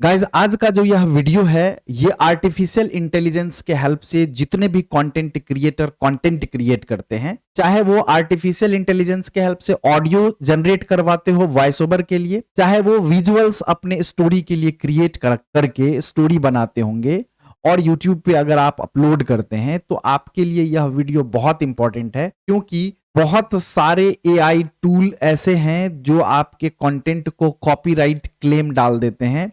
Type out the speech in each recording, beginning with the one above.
Guys आज का जो यह वीडियो है ये आर्टिफिशियल इंटेलिजेंस के हेल्प से जितने भी कंटेंट क्रिएटर कंटेंट क्रिएट करते हैं, चाहे वो आर्टिफिशियल इंटेलिजेंस के हेल्प से ऑडियो जनरेट करवाते हो वॉइस ओवर के लिए, चाहे वो विजुअल्स अपने स्टोरी के लिए क्रिएट करके स्टोरी बनाते होंगे और यूट्यूब पे अगर आप अपलोड करते हैं तो आपके लिए यह वीडियो बहुत इंपॉर्टेंट है, क्योंकि बहुत सारे एआई टूल ऐसे हैं जो आपके कंटेंट को कॉपीराइट क्लेम डाल देते हैं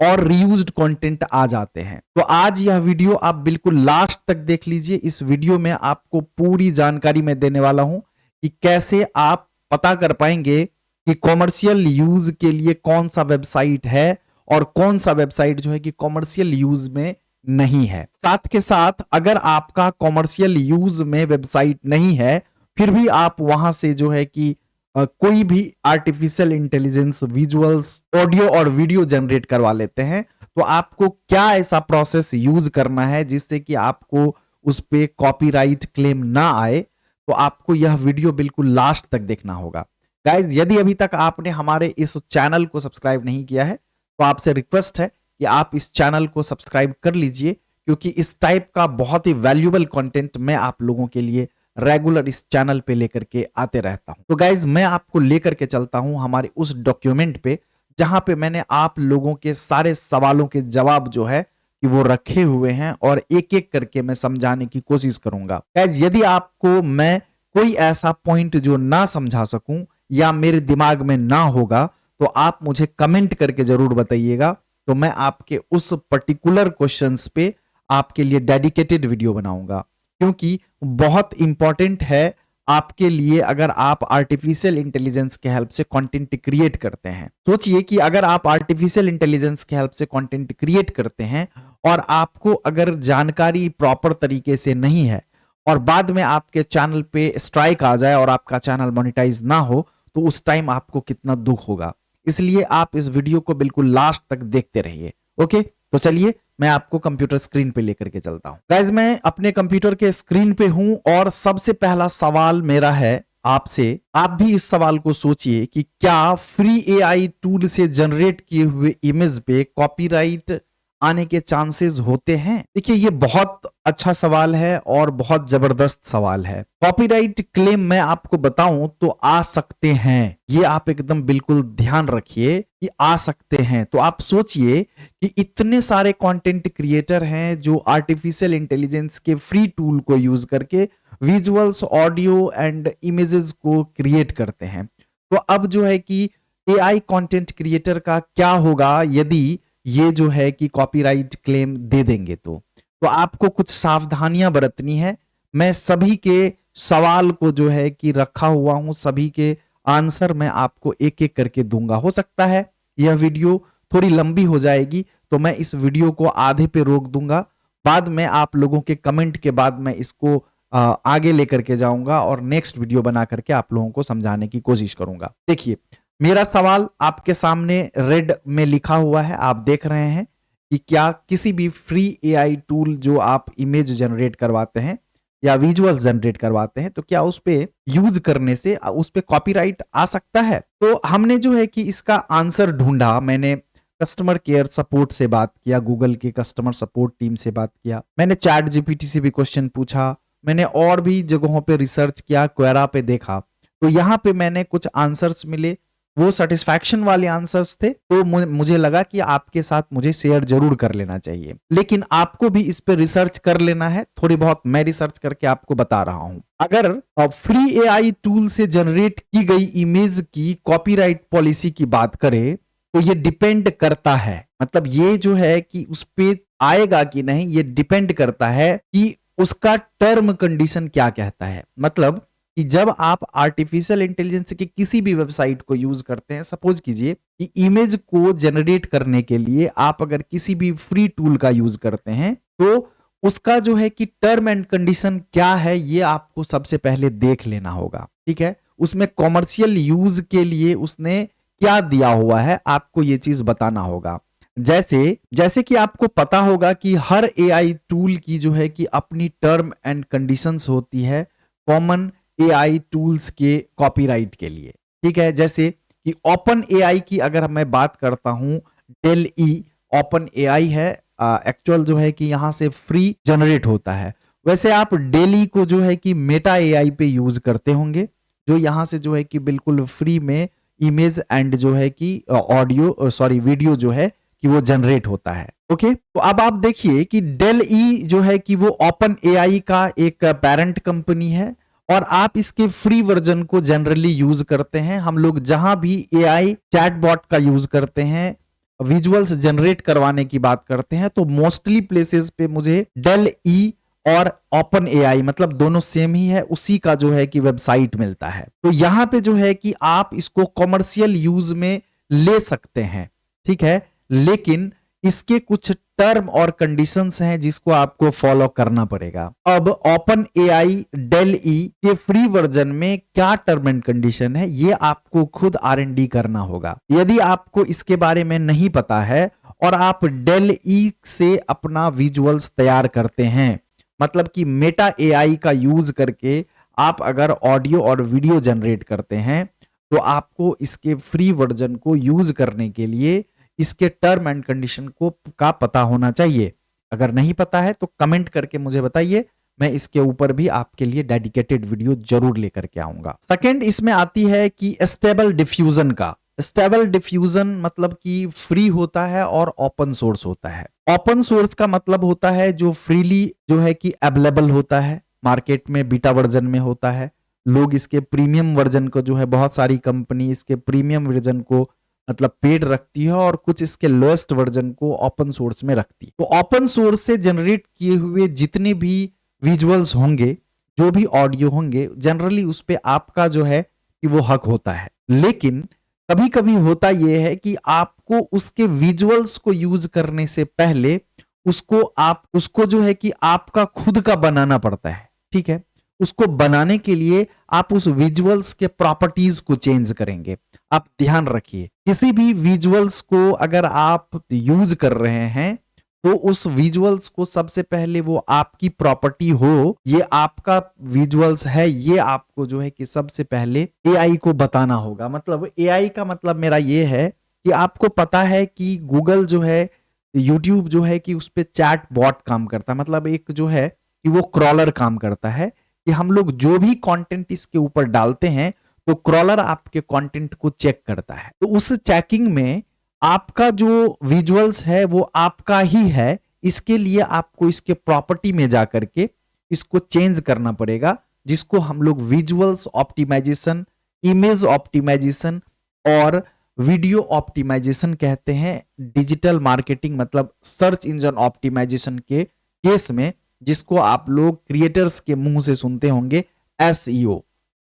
और रीयूज्ड कंटेंट आ जाते हैं। तो आज यह वीडियो आप बिल्कुल लास्ट तक देख लीजिए। इस वीडियो में आपको पूरी जानकारी मैं देने वाला हूं कि कैसे आप पता कर पाएंगे कि कॉमर्शियल यूज के लिए कौन सा वेबसाइट है और कौन सा वेबसाइट जो है कि कॉमर्शियल यूज में नहीं है। साथ के साथ अगर आपका कॉमर्शियल यूज में वेबसाइट नहीं है फिर भी आप वहां से जो है कि कोई भी आर्टिफिशियल इंटेलिजेंस विजुअल्स ऑडियो और वीडियो जनरेट करवा लेते हैं, तो आपको क्या ऐसा प्रोसेस यूज करना है जिससे कि आपको उस पे कॉपीराइट क्लेम ना आए, तो आपको यह वीडियो बिल्कुल लास्ट तक देखना होगा। गाइज यदि अभी तक आपने हमारे इस चैनल को सब्सक्राइब नहीं किया है तो आपसे रिक्वेस्ट है कि आप इस चैनल को सब्सक्राइब कर लीजिए, क्योंकि इस टाइप का बहुत ही वैल्यूएबल कंटेंट मैं आप लोगों के लिए रेगुलर इस चैनल पे लेकर के आते रहता हूं। तो गाइज मैं आपको लेकर के चलता हूं हमारे उस डॉक्यूमेंट पे जहां पे मैंने आप लोगों के सारे सवालों के जवाब जो है कि वो रखे हुए हैं और एक एक करके मैं समझाने की कोशिश करूंगा। गाइज यदि आपको मैं कोई ऐसा पॉइंट जो ना समझा सकूं या मेरे दिमाग में ना होगा तो आप मुझे कमेंट करके जरूर बताइएगा, तो मैं आपके उस पर्टिकुलर क्वेश्चंस पे आपके लिए डेडिकेटेड वीडियो बनाऊंगा, क्योंकि बहुत इंपॉर्टेंट है आपके लिए अगर आप आर्टिफिशियल इंटेलिजेंस के हेल्प से कंटेंट क्रिएट करते हैं। सोचिए कि अगर आप आर्टिफिशियल इंटेलिजेंस के हेल्प से कंटेंट क्रिएट करते हैं और आपको अगर जानकारी प्रॉपर तरीके से नहीं है और बाद में आपके चैनल पे स्ट्राइक आ जाए और आपका चैनल मोनेटाइज ना हो, तो उस टाइम आपको कितना दुख होगा। इसलिए आप इस वीडियो को बिल्कुल लास्ट तक देखते रहिए। ओके, तो चलिए मैं आपको कंप्यूटर स्क्रीन पे लेकर के चलता हूं। गाइज मैं अपने कंप्यूटर के स्क्रीन पे हूं और सबसे पहला सवाल मेरा है आपसे। आप भी इस सवाल को सोचिए कि क्या फ्री एआई टूल से जनरेट किए हुए इमेज पे कॉपीराइट आने के चांसेस होते हैं? देखिए ये बहुत अच्छा सवाल है और बहुत जबरदस्त सवाल है। कॉपीराइट क्लेम मैं आपको बताऊं तो आ सकते हैं, ये आप एकदम बिल्कुल ध्यान रखिए कि आ सकते हैं। तो आप सोचिए कि इतने सारे कंटेंट क्रिएटर हैं जो आर्टिफिशियल इंटेलिजेंस के फ्री टूल को यूज करके विजुअल्स ऑडियो एंड इमेजेस को क्रिएट करते हैं। तो अब जो है कि एआई कंटेंट क्रिएटर का क्या होगा यदि ये जो है कि कॉपीराइट क्लेम दे देंगे? तो आपको कुछ सावधानियां बरतनी है। मैं सभी के सवाल को जो है कि रखा हुआ हूं, सभी के आंसर मैं आपको एक एक करके दूंगा। हो सकता है यह वीडियो थोड़ी लंबी हो जाएगी, तो मैं इस वीडियो को आधे पे रोक दूंगा। बाद में आप लोगों के कमेंट के बाद मैं इसको आगे लेकर के जाऊंगा और नेक्स्ट वीडियो बना करके आप लोगों को समझाने की कोशिश करूंगा। देखिए मेरा सवाल आपके सामने रेड में लिखा हुआ है, आप देख रहे हैं कि क्या किसी भी फ्री एआई टूल जो आप इमेज जनरेट करवाते हैं या विजुअल जनरेट करवाते हैं, तो क्या उस पे यूज करने से उस पे कॉपीराइट आ सकता है? तो हमने जो है कि इसका आंसर ढूंढा। मैंने कस्टमर केयर सपोर्ट से बात किया, गूगल के कस्टमर सपोर्ट टीम से बात किया, मैंने चैट जीपीटी से भी क्वेश्चन पूछा, मैंने और भी जगहों पे रिसर्च किया, क्वेरा पे देखा, तो यहाँ पे मैंने कुछ आंसर्स मिले, वो सेटिस्फैक्शन वाले आंसर्स थे। तो मुझे लगा कि आपके साथ मुझे शेयर जरूर कर लेना चाहिए, लेकिन आपको भी इस पे रिसर्च कर लेना है। थोड़ी बहुत मैं रिसर्च करके आपको बता रहा हूं। अगर फ्री एआई टूल से जनरेट की गई इमेज की कॉपीराइट पॉलिसी की बात करें तो ये डिपेंड करता है, मतलब ये जो है कि उस पे आएगा कि नहीं, ये डिपेंड करता है कि उसका टर्म कंडीशन क्या कहता है। मतलब कि जब आप आर्टिफिशियल इंटेलिजेंस के किसी भी वेबसाइट को यूज करते हैं, सपोज कीजिए कि इमेज को जनरेट करने के लिए आप अगर किसी भी फ्री टूल का यूज करते हैं, तो उसका जो है कि टर्म एंड कंडीशन क्या है ये आपको सबसे पहले देख लेना होगा। ठीक है, उसमें कॉमर्शियल यूज के लिए उसने क्या दिया हुआ है आपको ये चीज बताना होगा। जैसे जैसे कि आपको पता होगा कि हर एआई टूल की जो है कि अपनी टर्म एंड कंडीशंस होती है कॉमन एआई टूल्स के कॉपीराइट के लिए। ठीक है, जैसे कि ओपन एआई की अगर मैं बात करता हूं, डेल ई ओपन एआई है, एक्चुअल जो है कि यहाँ से फ्री जनरेट होता है। वैसे आप डेली को जो है कि मेटा एआई पे यूज करते होंगे, जो यहाँ से जो है कि बिल्कुल फ्री में इमेज एंड जो है कि ऑडियो सॉरी वीडियो जो है कि वो जनरेट होता है। ओके, तो अब आप देखिए कि डेल ई जो है कि वो ओपन एआई का एक पेरेंट कंपनी है और आप इसके फ्री वर्जन को जनरली यूज करते हैं। हम लोग जहां भी एआई चैटबॉट का यूज करते हैं, विजुअल्स जनरेट करवाने की बात करते हैं, तो मोस्टली प्लेसेस पे मुझे डेल ई और ओपन एआई मतलब दोनों सेम ही है, उसी का जो है कि वेबसाइट मिलता है। तो यहां पे जो है कि आप इसको कॉमर्शियल यूज में ले सकते हैं, ठीक है, लेकिन इसके कुछ टर्म और कंडीशंस हैं जिसको आपको फॉलो करना पड़ेगा। अब ओपन एआई डेल ई के फ्री वर्जन में क्या टर्म एंड कंडीशन है ये आपको खुद R&D करना होगा। यदि आपको इसके बारे में नहीं पता है और आप डेल ई से अपना विजुअल्स तैयार करते हैं, मतलब कि मेटा एआई का यूज करके आप अगर ऑडियो और वीडियो जनरेट करते हैं, तो आपको इसके फ्री वर्जन को यूज करने के लिए इसके टर्म एंड कंडीशन को का पता होना चाहिए। अगर नहीं पता है तो कमेंट करके मुझे बताइए, मैं इसके ऊपर भी आपके लिए डेडिकेटेड वीडियो जरूर लेकर के आऊंगा। सेकंड इसमें आती है कि स्टेबल डिफ्यूजन का। स्टेबल डिफ्यूजन मतलब कि फ्री होता है और ओपन सोर्स होता है। ओपन सोर्स का मतलब होता है जो फ्रीली जो है कि अवेलेबल होता है, मार्केट में बीटा वर्जन में होता है। लोग इसके प्रीमियम वर्जन को जो है, बहुत सारी कंपनी इसके प्रीमियम वर्जन को मतलब पेड रखती है और कुछ इसके लोएस्ट वर्जन को ओपन सोर्स में रखती है। तो ओपन सोर्स से जनरेट किए हुए जितने भी विजुअल्स होंगे, जो भी ऑडियो होंगे, जनरली उस पे आपका जो है कि वो हक होता है। लेकिन कभी कभी होता यह है कि आपको उसके विजुअल्स को यूज करने से पहले उसको जो है कि आपका खुद का बनाना पड़ता है, ठीक है। उसको बनाने के लिए आप उस विजुअल्स के प्रॉपर्टीज को चेंज करेंगे। आप ध्यान रखिए, किसी भी विजुअल्स को अगर आप यूज कर रहे हैं तो उस विजुअल्स को सबसे पहले वो आपकी प्रॉपर्टी हो, ये आपका विजुअल्स है, ये आपको जो है कि सबसे पहले एआई को बताना होगा। मतलब एआई का मतलब मेरा ये है कि आपको पता है कि गूगल जो है, यूट्यूब जो है कि उस पे चैट बॉट काम करता है, मतलब एक जो है कि वो क्रॉलर काम करता है कि हम लोग जो भी कंटेंट इसके ऊपर डालते हैं तो क्रॉलर आपके कंटेंट को चेक करता है। तो उस चेकिंग में आपका जो विजुअल्स है वो आपका ही है, इसके लिए आपको इसके प्रॉपर्टी में जाकर के इसको चेंज करना पड़ेगा, जिसको हम लोग विजुअल्स ऑप्टिमाइजेशन, इमेज ऑप्टिमाइजेशन और वीडियो ऑप्टिमाइजेशन कहते हैं। डिजिटल मार्केटिंग मतलब सर्च इंजन ऑप्टिमाइजेशन के केस में, जिसको आप लोग क्रिएटर्स के मुंह से सुनते होंगे एसईओ,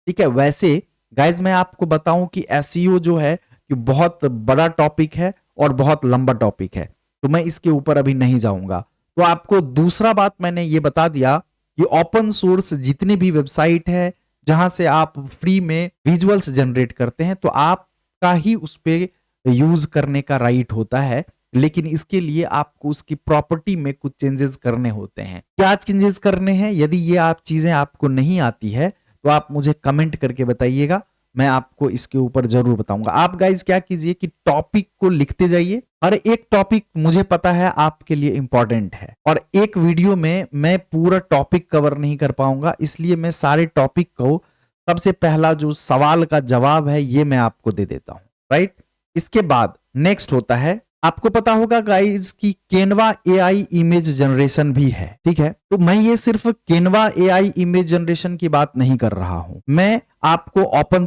ठीक है। वैसे गाइज मैं आपको बताऊं कि एसईओ जो है कि बहुत बड़ा टॉपिक है और बहुत लंबा टॉपिक है, तो मैं इसके ऊपर अभी नहीं जाऊंगा। तो आपको दूसरा बात मैंने ये बता दिया कि ओपन सोर्स जितनी भी वेबसाइट है जहां से आप फ्री में विजुअल्स जनरेट करते हैं, तो आपका ही उस पे यूज करने का राइट होता है, लेकिन इसके लिए आपको उसकी प्रॉपर्टी में कुछ चेंजेस करने होते हैं। क्या चेंजेस करने हैं? यदि ये आप चीजें आपको नहीं आती है तो आप मुझे कमेंट करके बताइएगा, मैं आपको इसके ऊपर जरूर बताऊंगा। आप गाइज क्या कीजिए कि टॉपिक को लिखते जाइए, हर एक टॉपिक मुझे पता है आपके लिए इंपॉर्टेंट है और एक वीडियो में मैं पूरा टॉपिक कवर नहीं कर पाऊंगा, इसलिए मैं सारे टॉपिक को सबसे पहला जो सवाल का जवाब है ये मैं आपको दे देता हूं, राइट। इसके बाद नेक्स्ट होता है, आपको पता होगा गाइज कि केनवा एआई इमेज जनरेशन भी है, ठीक है। तो मैं ये सिर्फ केनवा एआई इमेज जनरेशन की बात नहीं कर रहा हूं, मैं आपको ओपन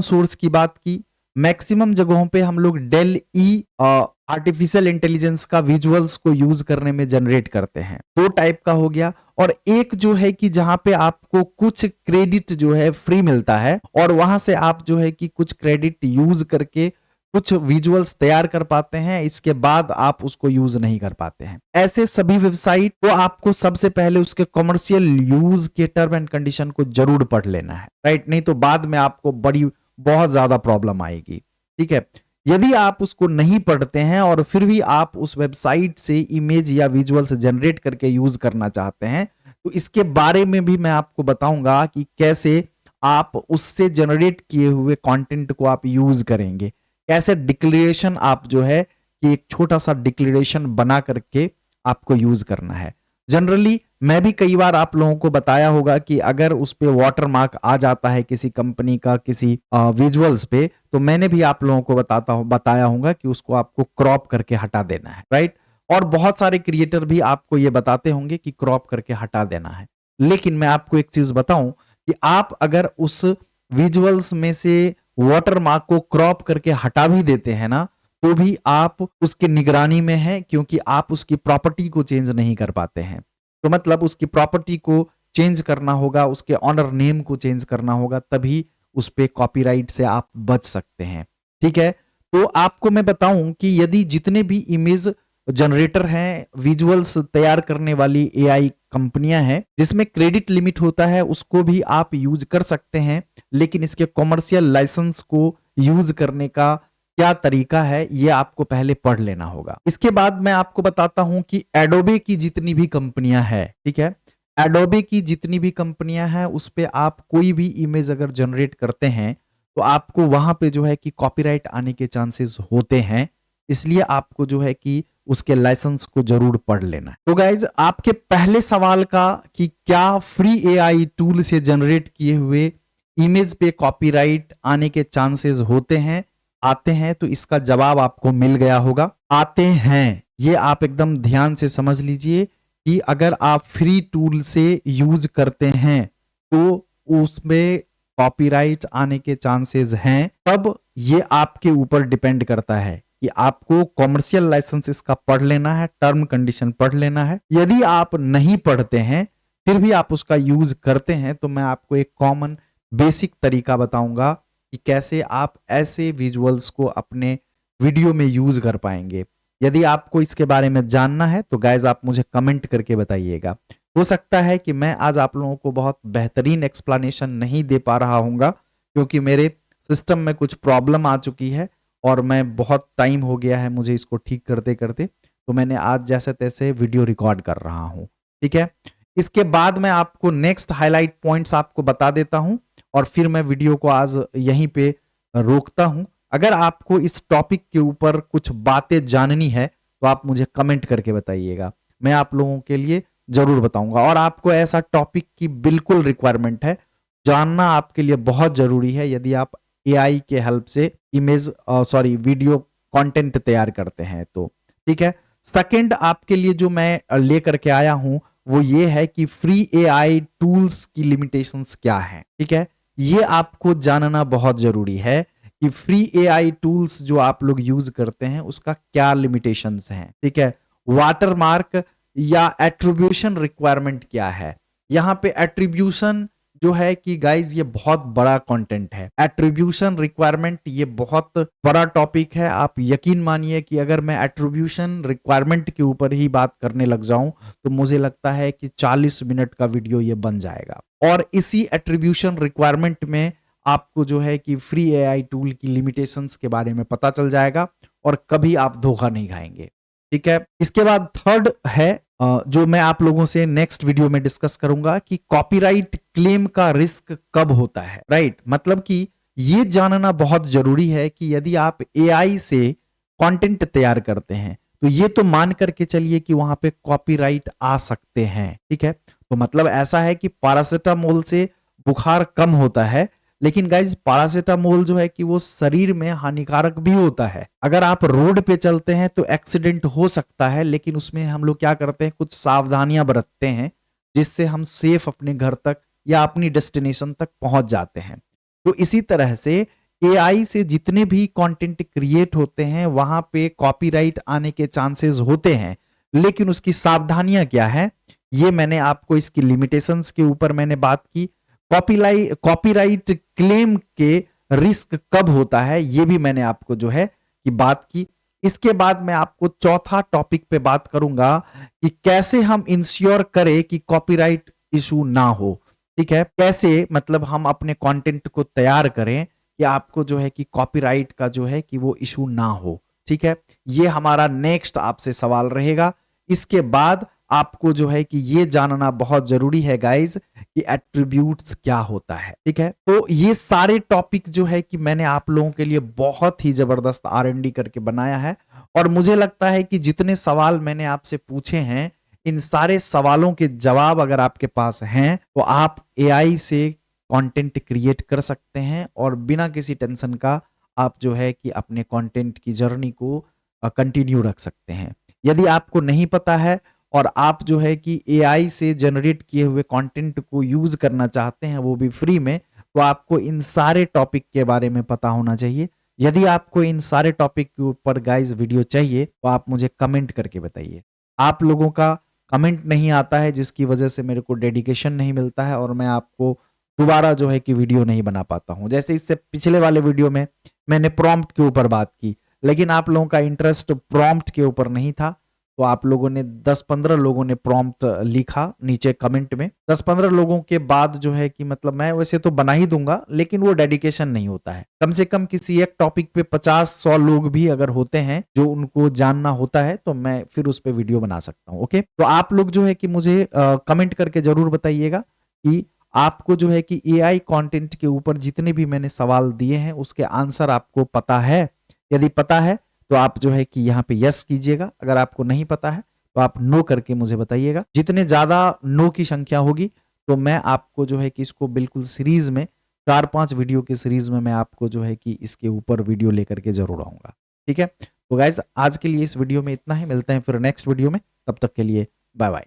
सोर्स की बात की। मैक्सिमम जगहों पे हम लोग डेल ई आर्टिफिशियल इंटेलिजेंस का विजुअल्स को यूज करने में जनरेट करते हैं। दो टाइप का हो गया, और एक जो है कि जहां पे आपको कुछ क्रेडिट जो है फ्री मिलता है और वहां से आप जो है कि कुछ क्रेडिट यूज करके कुछ विजुअल्स तैयार कर पाते हैं, इसके बाद आप उसको यूज नहीं कर पाते हैं। ऐसे सभी वेबसाइट को आपको सबसे पहले उसके कॉमर्शियल यूज के टर्म एंड कंडीशन को जरूर पढ़ लेना है, राइट। नहीं तो बाद में आपको बहुत ज्यादा प्रॉब्लम आएगी, ठीक है। यदि आप उसको नहीं पढ़ते हैं और फिर भी आप उस वेबसाइट से इमेज या विजुअल्स जनरेट करके यूज करना चाहते हैं, तो इसके बारे में भी मैं आपको बताऊंगा कि कैसे आप उससे जनरेट किए हुए कंटेंट को आप यूज करेंगे, कैसे डिक्लेरेशन आप जो है कि एक छोटा सा डिक्लेरेशन बना करके आपको यूज करना है। जनरली मैं भी कई बार आप लोगों को बताया होगा कि अगर उस पे वाटरमार्क आ जाता है किसी कंपनी का किसी विजुअल्स पे, तो मैंने भी आप लोगों को बताया होगा कि उसको आपको क्रॉप करके हटा देना है, राइट। और बहुत सारे क्रिएटर भी आपको ये बताते होंगे कि क्रॉप करके हटा देना है। लेकिन मैं आपको एक चीज बताऊं कि आप अगर उस विजुअल्स में से वाटरमार्क को क्रॉप करके हटा भी देते हैं ना, तो भी आप उसके निगरानी में हैं, क्योंकि आप उसकी प्रॉपर्टी को चेंज नहीं कर पाते हैं। तो मतलब उसकी प्रॉपर्टी को चेंज करना होगा, उसके ऑनर नेम को चेंज करना होगा, तभी उस पे कॉपीराइट से आप बच सकते हैं। ठीक है, तो आपको मैं बताऊं कि यदि जितने भी इमेज जनरेटर हैं, विजुअल्स तैयार करने वाली एआई कंपनियां हैं, जिसमें क्रेडिट लिमिट होता है, उसको भी आप यूज कर सकते हैं। लेकिन इसके कॉमर्शियल लाइसेंस को यूज करने का क्या तरीका है, ये आपको पहले पढ़ लेना होगा। इसके बाद मैं आपको बताता हूं कि एडोबे की जितनी भी कंपनियां हैं, ठीक है, एडोबे की जितनी भी कंपनियां हैं, उस पे आप कोई भी इमेज अगर जनरेट करते हैं, तो आपको वहां पे जो है कि कॉपीराइट आने के चांसेस होते हैं। इसलिए आपको जो है कि उसके लाइसेंस को जरूर पढ़ लेना है। तो गाइज, आपके पहले सवाल का कि क्या फ्री एआई टूल से जनरेट किए हुए इमेज पे कॉपीराइट आने के चांसेस होते हैं, आते हैं, तो इसका जवाब आपको मिल गया होगा। आते हैं, ये आप एकदम ध्यान से समझ लीजिए कि अगर आप फ्री टूल से यूज करते हैं तो उसमें कॉपीराइट आने के चांसेस हैं। तब ये आपके ऊपर डिपेंड करता है कि आपको कॉमर्शियल लाइसेंस इसका पढ़ लेना है, टर्म कंडीशन पढ़ लेना है। यदि आप नहीं पढ़ते हैं फिर भी आप उसका यूज करते हैं, तो मैं आपको एक कॉमन बेसिक तरीका बताऊंगा कि कैसे आप ऐसे विजुअल्स को अपने वीडियो में यूज कर पाएंगे। यदि आपको इसके बारे में जानना है तो गाइज आप मुझे कमेंट करके बताइएगा। हो सकता है कि मैं आज आप लोगों को बहुत बेहतरीन एक्सप्लेनेशन नहीं दे पा रहा हूंगा, क्योंकि मेरे सिस्टम में कुछ प्रॉब्लम आ चुकी है और मैं बहुत टाइम हो गया है मुझे इसको ठीक करते करते, तो मैंने आज जैसे तैसे वीडियो रिकॉर्ड कर रहा हूं। ठीक है, इसके बाद मैं आपको नेक्स्ट हाईलाइट पॉइंट्स आपको बता देता हूं और फिर मैं वीडियो को आज यहीं पे रोकता हूं। अगर आपको इस टॉपिक के ऊपर कुछ बातें जाननी है तो आप मुझे कमेंट करके बताइएगा, मैं आप लोगों के लिए जरूर बताऊंगा। और आपको ऐसा टॉपिक की बिल्कुल रिक्वायरमेंट है, जानना आपके लिए बहुत जरूरी है यदि आप एआई के हेल्प से वीडियो कंटेंट तैयार करते हैं तो। ठीक है, सेकंड आपके लिए जो मैं लेकर के आया हूं वो ये है कि फ्री एआई टूल्स की लिमिटेशंस क्या है। ठीक है, ये आपको जानना बहुत जरूरी है कि फ्री एआई टूल्स जो आप लोग यूज करते हैं उसका क्या लिमिटेशंस हैं। ठीक है, वाटरमार्क या एट्रीब्यूशन रिक्वायरमेंट क्या है। यहां पे एट्रीब्यूशन जो है कि गाइज ये बहुत बड़ा कंटेंट है। एट्रीब्यूशन रिक्वायरमेंट ये बहुत बड़ा टॉपिक है। आप यकीन मानिए कि अगर मैं एट्रीब्यूशन रिक्वायरमेंट के ऊपर ही बात करने लग जाऊं तो मुझे लगता है कि 40 मिनट का वीडियो ये बन जाएगा। और इसी एट्रीब्यूशन रिक्वायरमेंट में आपको जो है कि फ्री एआई टूल की लिमिटेशंस के बारे में पता चल जाएगा और कभी आप धोखा नहीं खाएंगे। ठीक है, इसके बाद थर्ड है जो मैं आप लोगों से नेक्स्ट वीडियो में डिस्कस करूंगा कि कॉपीराइट क्लेम का रिस्क कब होता है। राइट, मतलब कि ये जानना बहुत जरूरी है कि यदि आप एआई से कंटेंट तैयार करते हैं तो ये तो मान करके चलिए कि वहां पे कॉपीराइट आ सकते हैं। ठीक है, तो मतलब ऐसा है कि पैरासिटामोल से बुखार कम होता है, लेकिन गाइज पैरासिटामोल जो है कि वो शरीर में हानिकारक भी होता है। अगर आप रोड पे चलते हैं तो एक्सीडेंट हो सकता है, लेकिन उसमें हम लोग क्या करते हैं, कुछ सावधानियां बरतते हैं जिससे हम सेफ अपने घर तक या अपनी डेस्टिनेशन तक पहुंच जाते हैं। तो इसी तरह से एआई से जितने भी कंटेंट क्रिएट होते हैं वहां पे कॉपीराइट आने के चांसेस होते हैं, लेकिन उसकी सावधानियां क्या है ये मैंने आपको इसकी लिमिटेशंस के ऊपर मैंने बात की। कॉपीराइट क्लेम के रिस्क कब होता है ये भी मैंने आपको जो है कि बात की। इसके बाद मैं आपको चौथा टॉपिक पे बात करूंगा कि कैसे हम इंश्योर करें कि कॉपीराइट इशू ना हो। ठीक है, कैसे मतलब हम अपने कंटेंट को तैयार करें कि आपको जो है कि कॉपीराइट का जो है कि वो इशू ना हो। ठीक है, ये हमारा नेक्स्ट आपसे सवाल रहेगा। इसके बाद आपको जो है कि ये जानना बहुत जरूरी है गाइज कि एट्रीब्यूट्स क्या होता है। ठीक है, तो ये सारे टॉपिक जो है कि मैंने आप लोगों के लिए बहुत ही जबरदस्त R&D करके बनाया है, और मुझे लगता है कि जितने सवाल मैंने आपसे पूछे हैं, इन सारे सवालों के जवाब अगर आपके पास हैं तो आप AI से कंटेंट क्रिएट कर सकते हैं, और बिना किसी टेंशन का आप जो है कि अपने कंटेंट की जर्नी को कंटिन्यू रख सकते हैं। यदि आपको नहीं पता है और आप जो है कि AI से जनरेट किए हुए कंटेंट को यूज करना चाहते हैं, वो भी फ्री में, तो आपको इन सारे टॉपिक के बारे में पता होना चाहिए। यदि आपको इन सारे टॉपिक के ऊपर गाइस वीडियो चाहिए तो आप मुझे कमेंट करके बताइए। आप लोगों का कमेंट नहीं आता है, जिसकी वजह से मेरे को डेडिकेशन नहीं मिलता है और मैं आपको दोबारा जो है कि वीडियो नहीं बना पाता हूं। जैसे इससे पिछले वाले वीडियो में मैंने प्रॉम्प्ट के ऊपर बात की, लेकिन आप लोगों का इंटरेस्ट प्रॉम्प्ट के ऊपर नहीं था, तो आप लोगों ने 10-15 लोगों ने प्रॉम्प्ट लिखा नीचे कमेंट में। 10-15 लोगों के बाद जो है कि मतलब मैं वैसे तो बना ही दूंगा, लेकिन वो डेडिकेशन नहीं होता है। कम से कम किसी एक टॉपिक पे 50-100 लोग भी अगर होते हैं जो उनको जानना होता है, तो मैं फिर उस पे वीडियो बना सकता हूँ। ओके, तो आप लोग जो है कि मुझे कमेंट करके जरूर बताइएगा कि आपको जो है कि AI कंटेंट के ऊपर जितने भी मैंने सवाल दिए हैं उसके आंसर आपको पता है। यदि पता है तो आप जो है कि यहाँ पे यस कीजिएगा, अगर आपको नहीं पता है तो आप नो करके मुझे बताइएगा। जितने ज्यादा नो की संख्या होगी तो मैं आपको जो है कि इसको बिल्कुल सीरीज में 4-5 वीडियो के सीरीज में मैं आपको जो है कि इसके ऊपर वीडियो लेकर के जरूर आऊंगा। ठीक है, तो गाइज आज के लिए इस वीडियो में इतना ही, मिलते हैं फिर नेक्स्ट वीडियो में, तब तक के लिए बाय बाय।